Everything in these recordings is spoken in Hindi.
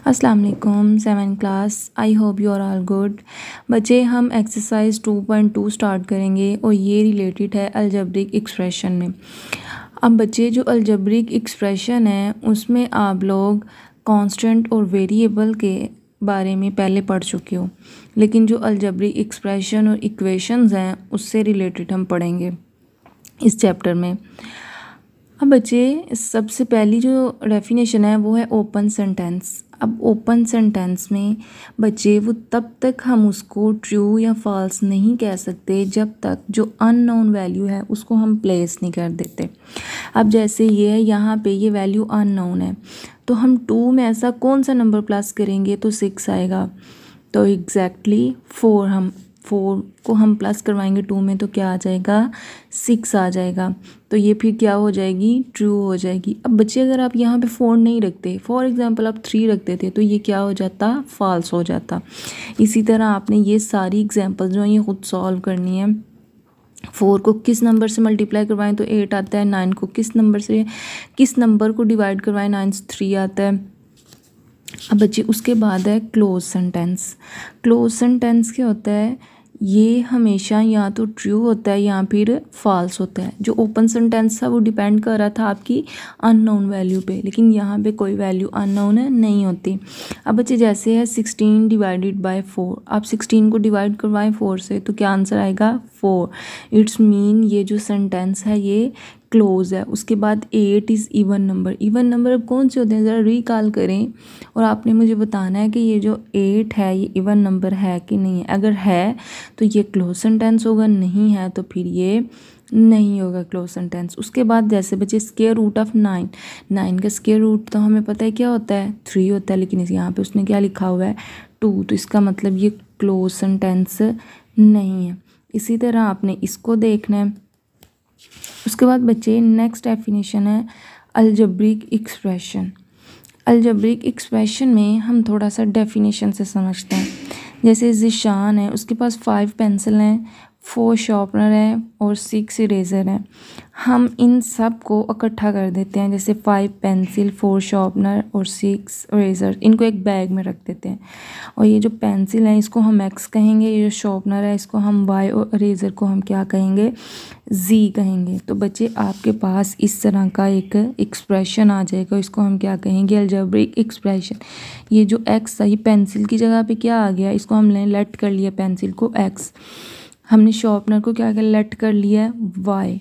अस्सलाम वालेकुम 7th class. I hope you are all good. बच्चे हम एक्सरसाइज 2.2 स्टार्ट करेंगे और ये रिलेटेड है अलजेब्रिक एक्सप्रेशन में। अब बच्चे जो अलजेब्रिक एक्सप्रेशन है उसमें आप लोग कांस्टेंट और वेरिएबल के बारे में पहले पढ़ चुके हो, लेकिन जो अलजेब्रिक एक्सप्रेशन और इक्वेशंस हैं उससे रिलेटेड हम पढ़ेंगे इस चैप्टर में। अब बच्चे सबसे पहली जो डेफिनेशन है वो है ओपन सेंटेंस। अब ओपन सेंटेंस में बच्चे वो तब तक हम उसको ट्रू या फॉल्स नहीं कह सकते जब तक जो अननोन वैल्यू है उसको हम प्लेस नहीं कर देते। अब जैसे ये है, यहाँ पे ये वैल्यू अननोन है तो हम 2 में ऐसा कौन सा नंबर प्लस करेंगे तो 6 आएगा। तो एग्जैक्टली 4 को हम प्लस करवाएंगे 2 में तो क्या आ जाएगा 6 आ जाएगा। तो ये फिर क्या हो जाएगी ट्रू हो जाएगी। अब बच्चे अगर आप यहाँ पे 4 नहीं रखते, फॉर एग्जांपल आप 3 रखते थे तो ये क्या हो जाता फॉल्स हो जाता। इसी तरह आपने ये सारी एग्जांपल्स जो हैं ये खुद सॉल्व करनी है। 4 को किस नंबर से मल्टीप्लाई करवाएं तो 8 आता है। 9 को किस नंबर को डिवाइड करवाएं 9 से 3 आता है। अब बच्चे उसके बाद है क्लोज सेंटेंस। क्लोज सेंटेंस क्या होता है, ये हमेशा या तो ट्रू होता है या फिर फॉल्स होता है। जो ओपन सेंटेंस था वो डिपेंड कर रहा था आपकी अननोन वैल्यू पे, लेकिन यहाँ पे कोई वैल्यू अननोन है नहीं होती। अब बच्चे जैसे है 16 डिवाइडेड बाय 4, आप 16 को डिवाइड करवाएं 4 से तो क्या आंसर आएगा 4। इट्स मीन ये जो सेंटेंस है ये क्लोज है। उसके बाद 8 is even number. Even number अब कौन से होते हैं ज़रा रिकॉल करें और आपने मुझे बताना है कि ये जो 8 है ये इवन नंबर है कि नहीं है। अगर है तो ये क्लोज सेंटेंस होगा, नहीं है तो फिर ये नहीं होगा क्लोज सेंटेंस। उसके बाद जैसे बच्चे स्क्वायर रूट ऑफ 9 का स्क्वायर रूट तो हमें पता है क्या होता है 3 होता है, लेकिन यहाँ पे उसने क्या लिखा हुआ है 2, तो इसका मतलब ये क्लोज सेंटेंस नहीं है। इसी तरह आपने इसको देखना है। उसके बाद बच्चे नेक्स्ट डेफिनेशन है अलजेब्रिक एक्सप्रेशन। अलजेब्रिक एक्सप्रेशन में हम थोड़ा सा डेफिनेशन से समझते हैं। जैसे ज़िशान है, उसके पास 5 पेंसिल हैं, 4 शार्पनर है और 6 इरेज़र है। हम इन सब को इकट्ठा कर देते हैं, जैसे 5 पेंसिल, 4 शार्पनर और 6 इरेज़र, इनको एक बैग में रख देते हैं। और ये जो पेंसिल है इसको हम एक्स कहेंगे, ये जो शार्पनर है इसको हम वाई और इरेज़र को हम क्या कहेंगे जी कहेंगे। तो बच्चे आपके पास इस तरह का एक एक्सप्रेशन आ जाएगा, इसको हम क्या कहेंगे अलजेब्रिक एक्सप्रेशन। ये जो एक्स है ये पेंसिल की जगह पे क्या आ गया, इसको हमने लेट कर लिया पेंसिल को एक्स, हमने शार्पनर को क्या लेट कर लिया है वाई,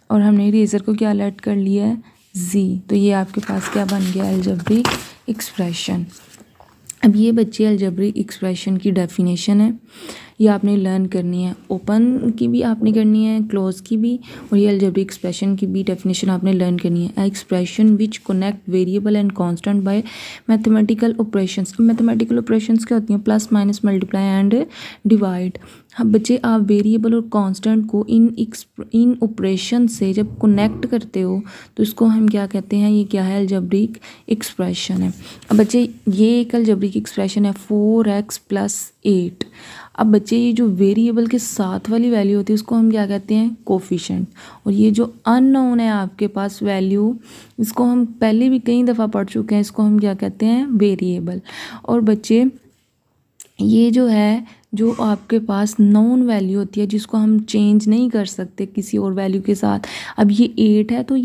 और हमने इरेज़र को क्या लेट कर लिया है जी। तो ये आपके पास क्या बन गया अलजेब्रिक एक्सप्रेशन। अब ये बच्चे अलजेब्रिक एक्सप्रेशन की डेफिनेशन है, ये आपने लर्न करनी है। ओपन की भी आपने करनी है, क्लोज की भी, और ये अलजेब्रिक एक्सप्रेशन की भी डेफिनेशन आपने लर्न करनी है। Expression which connect variable and constant bye mathematical operations. Mathematical operations क्या होती हैं plus minus multiply and divide. हाँ बच्चे आप वेरिएबल और कांस्टेंट को इन ऑपरेशन से जब कनेक्ट करते हो तो इसको हम क्या कहते हैं, ये क्या है अलजेब्रिक एक्सप्रेशन है। अब बच्चे ये एक अलजेब्रिक एक्सप्रेशन है 4x + 8। अब बच्चे ये जो वेरिएबल के साथ वाली वैल्यू होती है उसको हम क्या कहते हैं कोफिशिएंट, और ये जो अननोन है आपके पास वैल्यू इसको हम पहले भी कई दफ़ा पढ़ चुके हैं, इसको हम क्या कहते हैं वेरिएबल। और बच्चे ये जो है जो आपके पास नोन वैल्यू होती है जिसको हम चेंज नहीं कर सकते किसी और वैल्यू के साथ। अब ये 8 है तो ये